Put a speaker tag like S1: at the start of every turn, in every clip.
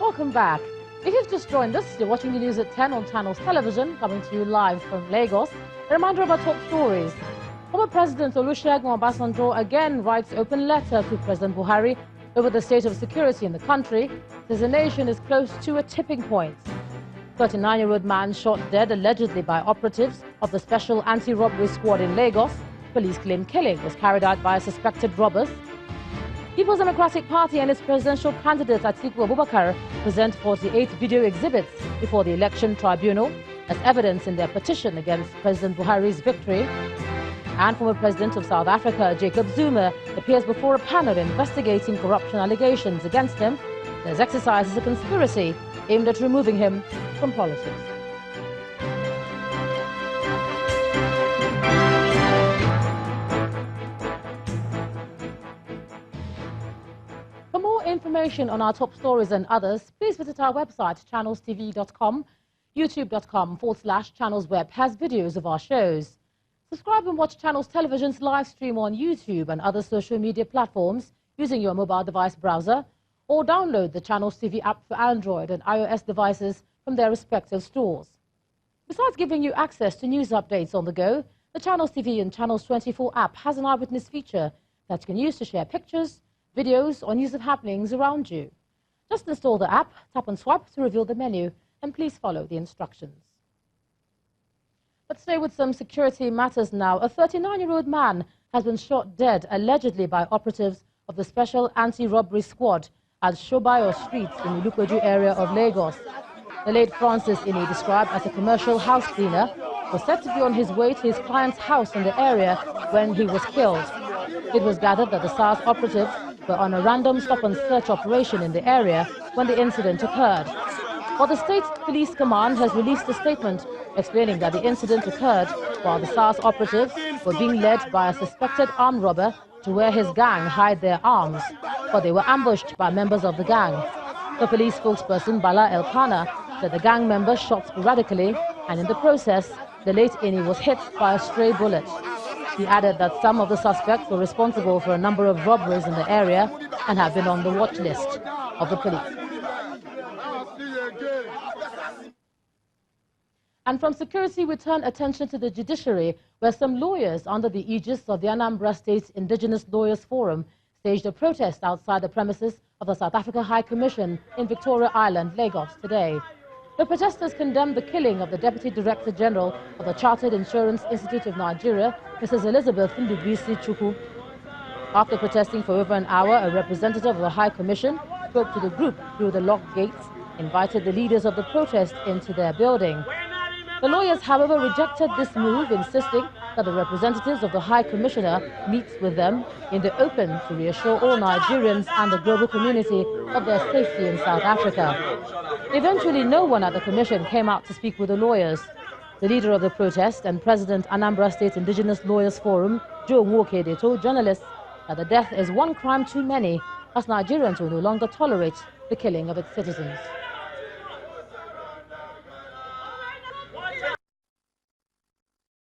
S1: Welcome back. If you've just joined us, you're watching the news at 10 on Channels Television, coming to you live from Lagos. A reminder of our top stories. Former President Olusegun Obasanjo again writes open letter to President Buhari over the state of security in the country, says the nation is close to a tipping point. 39-year-old man shot dead allegedly by operatives of the Special Anti-Robbery Squad in Lagos. Police claim killing was carried out by suspected robbers. People's Democratic Party and its presidential candidate Atiku Abubakar present 48 video exhibits before the election tribunal as evidence in their petition against President Buhari's victory. And former President of South Africa, Jacob Zuma, appears before a panel investigating corruption allegations against him. There's exercised as a conspiracy aimed at removing him from politics. For more information on our top stories and others, please visit our website, channelstv.com. YouTube.com/channelsweb has videos of our shows. Subscribe and watch Channels Television's live stream on YouTube and other social media platforms using your mobile device browser, or download the Channels TV app for Android and iOS devices from their respective stores. Besides giving you access to news updates on the go, the Channels TV and Channels 24 app has an eyewitness feature that you can use to share pictures, videos, or news of happenings around you. Just install the app, tap and swipe to reveal the menu, and please follow the instructions. Let's stay with some security matters now. A 39-year-old man has been shot dead allegedly by operatives of the Special Anti-Robbery Squad at Shobayo Street in the Ilupeju area of Lagos. The late Francis Ini, described as a commercial house cleaner, was said to be on his way to his client's house in the area when he was killed. It was gathered that the SARS operatives were on a random stop-and-search operation in the area when the incident occurred. While the State Police Command has released a statement explaining that the incident occurred while the SARS operatives were being led by a suspected armed robber to where his gang hide their arms, but they were ambushed by members of the gang. The police spokesperson, Bala Elkana, said the gang members shot sporadically, and in the process, the late Ini was hit by a stray bullet. He added that some of the suspects were responsible for a number of robberies in the area and have been on the watch list of the police. And from security, we turn attention to the judiciary, where some lawyers under the aegis of the Anambra State Indigenous Lawyers Forum staged a protest outside the premises of the South Africa High Commission in Victoria Island, Lagos, today. The protesters condemned the killing of the Deputy Director General of the Chartered Insurance Institute of Nigeria, Mrs. Elizabeth Ndubisi Chukwu. After protesting for over an hour, a representative of the High Commission spoke to the group through the locked gates, invited the leaders of the protest into their building. The lawyers, however, rejected this move, insisting that the representatives of the High Commissioner meet with them in the open to reassure all Nigerians and the global community of their safety in South Africa. Eventually, no one at the Commission came out to speak with the lawyers. The leader of the protest and President Anambra State Indigenous Lawyers Forum, Joe Nwokede, told journalists that the death is one crime too many, as Nigerians will no longer tolerate the killing of its citizens.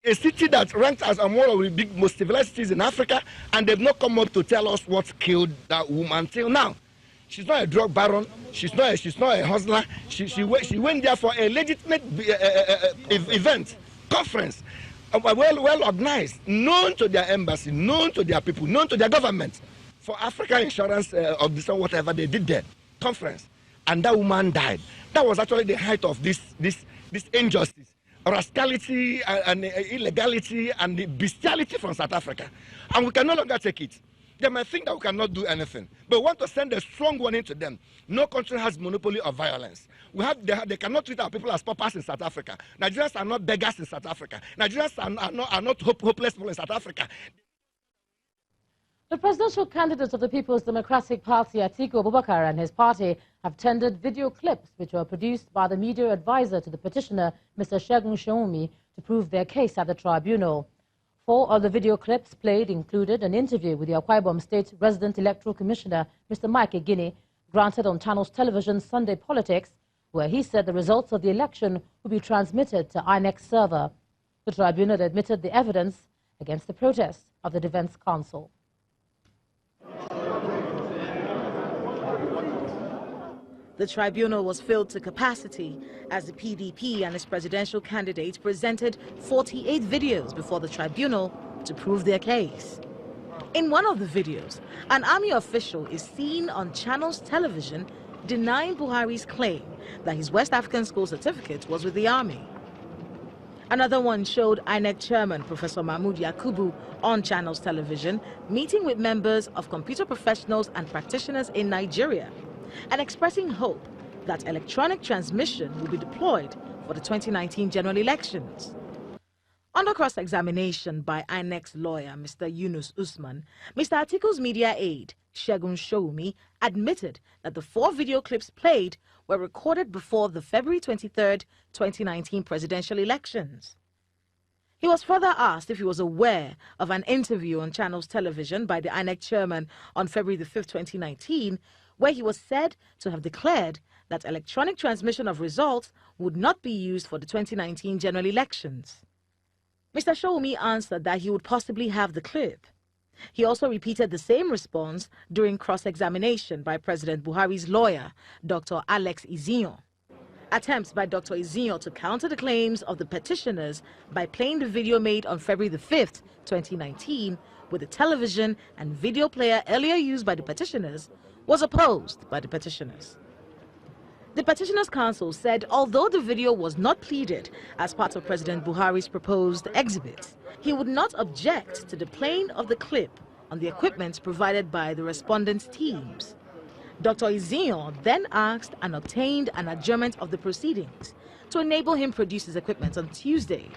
S2: A city that ranks as one of the most civilized cities in Africa, and they've not come up to tell us what killed that woman till now. She's not a drug baron. She's not a hustler. She went there for a legitimate event, conference, well organized, known to their embassy, known to their people, known to their government, for African insurance of this or whatever they did there, conference, and that woman died. That was actually the height of this injustice, rascality and illegality and the bestiality from South Africa, and we can no longer take it. They might think that we cannot do anything, but we want to send a strong warning to them. No country has monopoly of violence. They cannot treat our people as paupers in South Africa. Nigerians are not beggars in South Africa. Nigerians are not hopeless people in South Africa.
S1: The presidential candidate of the People's Democratic Party, Atiku Abubakar, and his party have tendered video clips which were produced by the media advisor to the petitioner, Mr. Segun Shoumi, to prove their case at the tribunal. 4 of the video clips played included an interview with the Akwa Ibom State Resident Electoral Commissioner, Mr. Mike Egini, granted on Channels Television Sunday Politics, where he said the results of the election would be transmitted to INEC's server. The tribunal admitted the evidence against the protests of the Defense Council.
S3: The tribunal was filled to capacity as the PDP and its presidential candidate presented 48 videos before the tribunal to prove their case. In one of the videos, an army official is seen on Channels Television denying Buhari's claim that his West African school certificate was with the army. Another one showed INEC chairman Professor Mahmoud Yakubu on Channels Television meeting with members of computer professionals and practitioners in Nigeria and expressing hope that electronic transmission will be deployed for the 2019 general elections. Under cross-examination by INEC's lawyer, Mr. Yunus Usman, Mr. Atiku's media aide, Segun Shoumi, admitted that the 4 video clips played were recorded before the February 23, 2019 presidential elections. He was further asked if he was aware of an interview on Channels Television by the INEC chairman on February 5, 2019, where he was said to have declared that electronic transmission of results would not be used for the 2019 general elections. Mr. Shoumi answered that he would possibly have the clip. He also repeated the same response during cross-examination by President Buhari's lawyer, Dr. Alex Izinyo. Attempts by Dr. Izinyo to counter the claims of the petitioners by playing the video made on February 5, 2019, with the television and video player earlier used by the petitioners, was opposed by the petitioners. The Petitioners' Counsel said although the video was not pleaded as part of President Buhari's proposed exhibit, he would not object to the playing of the clip on the equipment provided by the respondents' teams. Dr. Izinyo then asked and obtained an adjournment of the proceedings to enable him produce his equipment on Tuesday.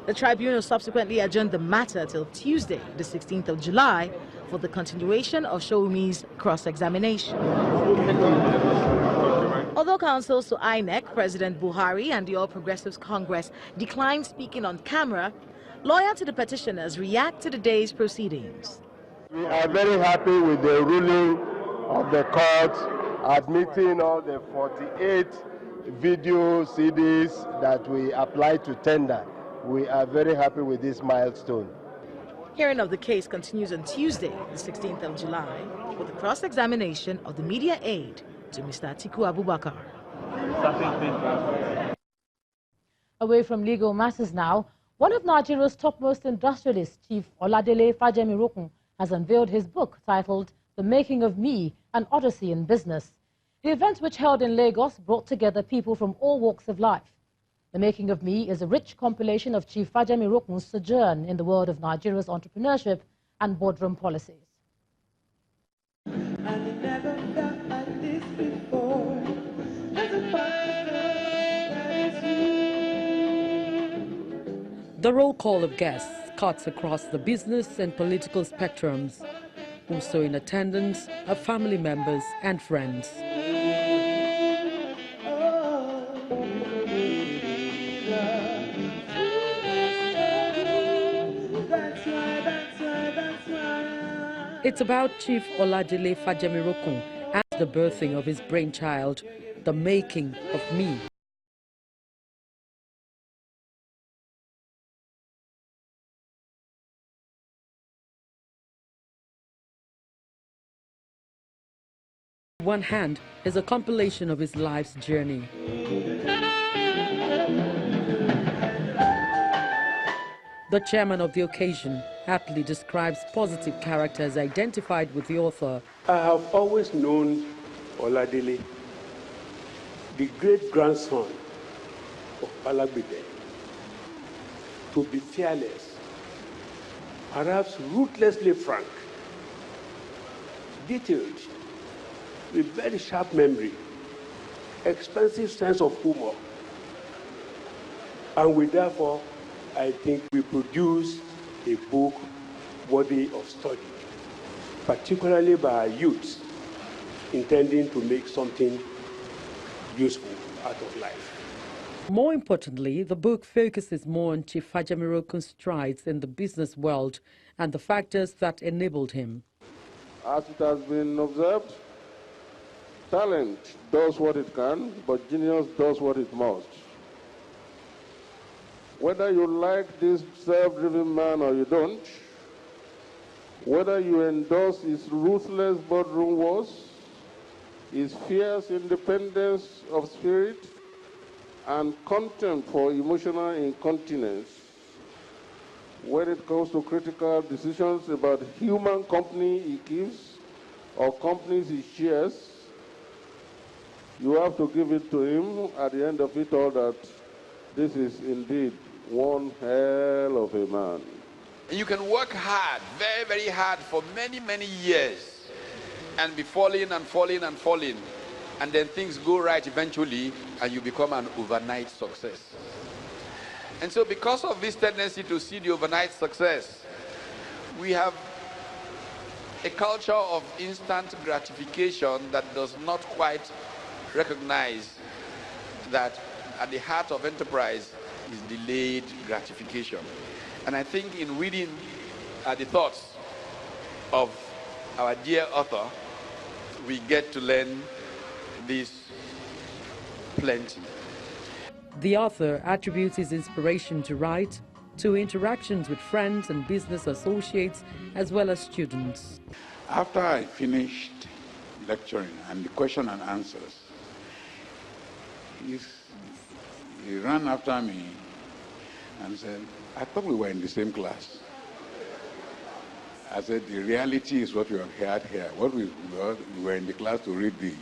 S3: The tribunal subsequently adjourned the matter till Tuesday, the 16th of July, for the continuation of Shoumi's cross-examination. Although counsels to INEC, President Buhari and the All Progressives Congress declined speaking on camera, lawyers to the petitioners react to the day's proceedings.
S4: We are very happy with the ruling of the court admitting all the 48 video CDs that we applied to tender. We are very happy with this milestone.
S3: Hearing of the case continues on Tuesday, the 16th of July, with the cross-examination of the media aide to Mr. Atiku Abubakar.
S1: Away from legal matters now, one of Nigeria's topmost industrialists, Chief Oladele Fajemirokun, has unveiled his book titled The Making of Me, An Odyssey in Business. The event, which held in Lagos, brought together people from all walks of life. The Making of Me is a rich compilation of Chief Fajemirokun's sojourn in the world of Nigeria's entrepreneurship and boardroom policies.
S5: The roll call of guests cuts across the business and political spectrums. Also in attendance are family members and friends. It's about Chief Oladele Fajemirokun and the birthing of his brainchild, The Making of Me. One hand is a compilation of his life's journey. The chairman of the occasion aptly describes positive characters identified with the author.
S6: I have always known Oladele, the great-grandson of Alagbede, to be fearless, perhaps ruthlessly frank, detailed, with very sharp memory, expensive sense of humor, and we therefore, I think we produce a book worthy of study, particularly by our youths intending to make something useful out of life.
S5: More importantly, the book focuses more on Chief Fajemirokun's strides in the business world and the factors that enabled him.
S4: As it has been observed, talent does what it can, but genius does what it must. Whether you like this self-driven man or you don't, whether you endorse his ruthless boardroom wars
S7: is fierce independence of spirit and contempt for emotional incontinence when it comes to critical decisions about human company he keeps or companies he shares. You have to give it to him at the end of it all that this is indeed one hell of a man.
S8: You can work hard, very, very hard for many, many years and be falling and falling and falling. And then things go right eventually and you become an overnight success. And so because of this tendency to see the overnight success, we have a culture of instant gratification that does not quite recognize that at the heart of enterprise is delayed gratification. And I think in reading the thoughts of our dear author, we get to learn this plenty.
S5: The author attributes his inspiration to write to interactions with friends and business associates as well as students.
S9: After I finished lecturing and the question and answers, he ran after me and said, I thought we were in the same class. I said, the reality is what we have heard here. We were in the class to read the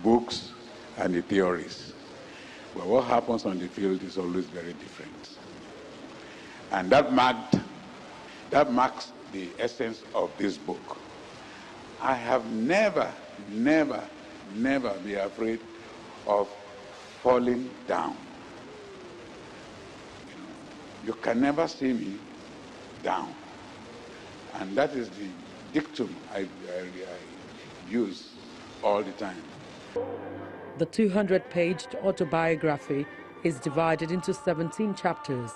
S9: books and the theories. But what happens on the field is always very different. And that marks the essence of this book. I have never been afraid of falling down. You can never see me down. And that is the dictum I use all the time.
S5: The 200-page autobiography is divided into 17 chapters.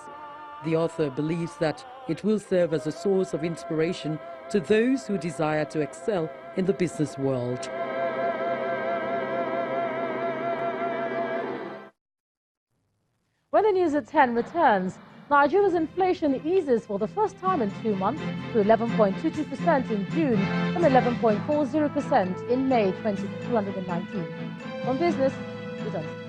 S5: The author believes that it will serve as a source of inspiration to those who desire to excel in the business world.
S1: When the news at 10 returns, Nigeria's inflation eases for the first time in 2 months to 11.22% in June from 11.40% in May 2019. On Business, returns.